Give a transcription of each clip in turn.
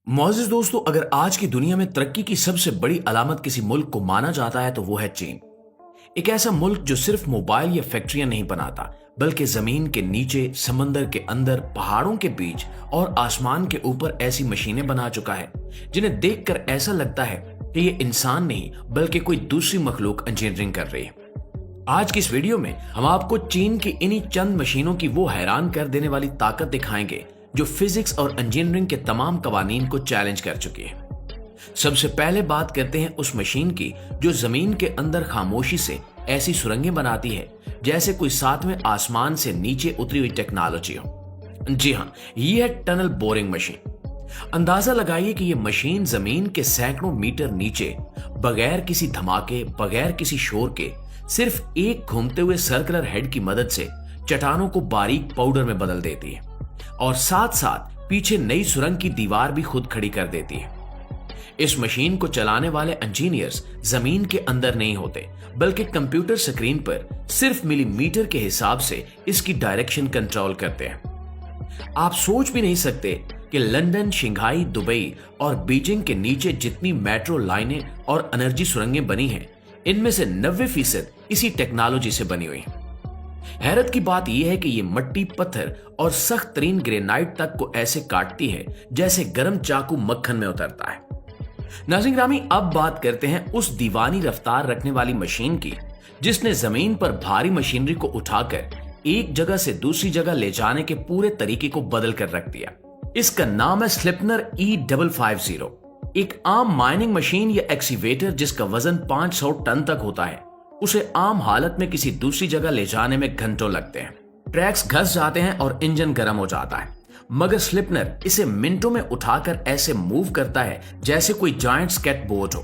मोअज़्ज़िज़ दोस्तों, अगर आज की दुनिया में तरक्की की सबसे बड़ी अलामत किसी मुल्क को माना जाता है तो वो है चीन। एक ऐसा मुल्क जो सिर्फ मोबाइल या फैक्ट्रियां नहीं बनाता, बल्कि जमीन के नीचे, समंदर के अंदर, पहाड़ों के बीच और आसमान के ऊपर ऐसी मशीनें बना चुका है जिन्हें देखकर ऐसा लगता है कि ये इंसान नहीं बल्कि कोई दूसरी मखलूक इंजीनियरिंग कर रही है। आज की इस वीडियो में हम आपको चीन की इन्हीं चंद मशीनों की वो हैरान कर देने वाली ताकत दिखाएंगे जो फिजिक्स और इंजीनियरिंग के तमाम कवानीन को चैलेंज कर चुकी है। सबसे पहले बात करते हैं उस मशीन की जो जमीन के अंदर खामोशी से ऐसी सुरंगें बनाती है जैसे कोई सातवें आसमान से नीचे उतरी हुई टेक्नोलॉजी हो। जी हाँ, ये है टनल बोरिंग मशीन। अंदाजा लगाइए कि यह मशीन जमीन के सैकड़ों मीटर नीचे बगैर किसी धमाके, बगैर किसी शोर के, सिर्फ एक घूमते हुए सर्कुलर हेड की मदद से चट्टानों को बारीक पाउडर में बदल देती है और साथ साथ पीछे नई सुरंग की दीवार भी खुद खड़ी कर देती है। इस मशीन को चलाने वाले इंजीनियर्स जमीन के अंदर नहीं होते, बल्कि कंप्यूटर स्क्रीन पर सिर्फ मिलीमीटर के हिसाब से इसकी डायरेक्शन कंट्रोल करते हैं। आप सोच भी नहीं सकते कि लंदन, शंघाई, दुबई और बीजिंग के नीचे जितनी मेट्रो लाइनें और एनर्जी सुरंगें बनी हैं, इनमें से 90% इसी टेक्नोलॉजी से बनी हुई हैं। हैरत की बात यह है कि ये मट्टी, पत्थर और सख्त तरीन ग्रेनाइट तक को ऐसे काटती है जैसे गर्म चाकू मक्खन में उतरता है। नाज़रीन ग्रामी, अब बात करते हैं उस दीवानी रफ्तार रखने वाली मशीन की जिसने जमीन पर भारी मशीनरी को उठाकर एक जगह से दूसरी जगह ले जाने के पूरे तरीके को बदल कर रख दिया। इसका नाम है स्लिपनर E550। एक आम माइनिंग मशीन या एक्सीवेटर जिसका वजन 500 टन तक होता है, उसे आम हालत में किसी दूसरी जगह ले जाने में घंटों लगते हैं। ट्रैक्स घस जाते हैं और इंजन गर्म हो जाता है, मगर स्लिपनर इसे मिनटों में उठाकर ऐसे मूव करता है जैसे कोई जायंट स्केट बोट हो।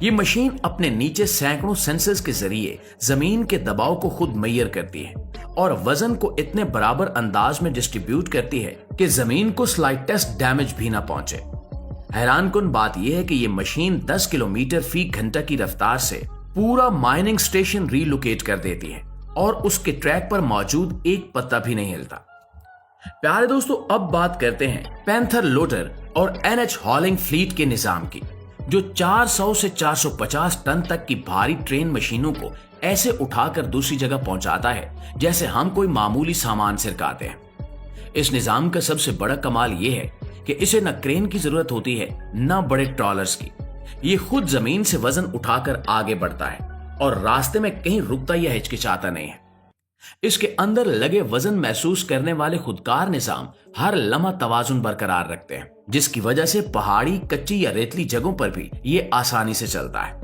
ये मशीन अपने नीचे सैकड़ों सेंसर्स के जरिए जमीन के दबाव को खुद मैयर करती है और वजन को इतने बराबर अंदाज में डिस्ट्रीब्यूट करती है कि जमीन को स्लाइटेस्ट डैमेज भी ना पहुंचे। हैरानकुन बात यह है कि ये मशीन 10 किलोमीटर फी घंटा की रफ्तार से पूरा माइनिंग स्टेशन रीलोकेट कर देती है और उसके ट्रैक पर मौजूद एक पत्ता भी नहीं हिलता। प्यारे दोस्तों, अब बात करते हैं पैंथर लोडर और NH हॉलिंग फ्लीट के निजाम की, जो 400 से 450 टन तक की भारी ट्रेन मशीनों को ऐसे उठाकर दूसरी जगह पहुंचाता है जैसे हम कोई मामूली सामान सिरकाते हैं। इस निजाम का सबसे बड़ा कमाल यह है कि इसे न क्रेन की जरूरत होती है न बड़े ट्रॉलर्स की। ये खुद जमीन से वजन उठाकर आगे बढ़ता है और रास्ते में कहीं रुकता या हिचकिचाता नहीं है। इसके अंदर लगे वजन महसूस करने वाले खुदकार निजाम हर लम्हा तवाजुन बरकरार रखते हैं, जिसकी वजह से पहाड़ी, कच्ची या रेतली जगहों पर भी ये आसानी से चलता है।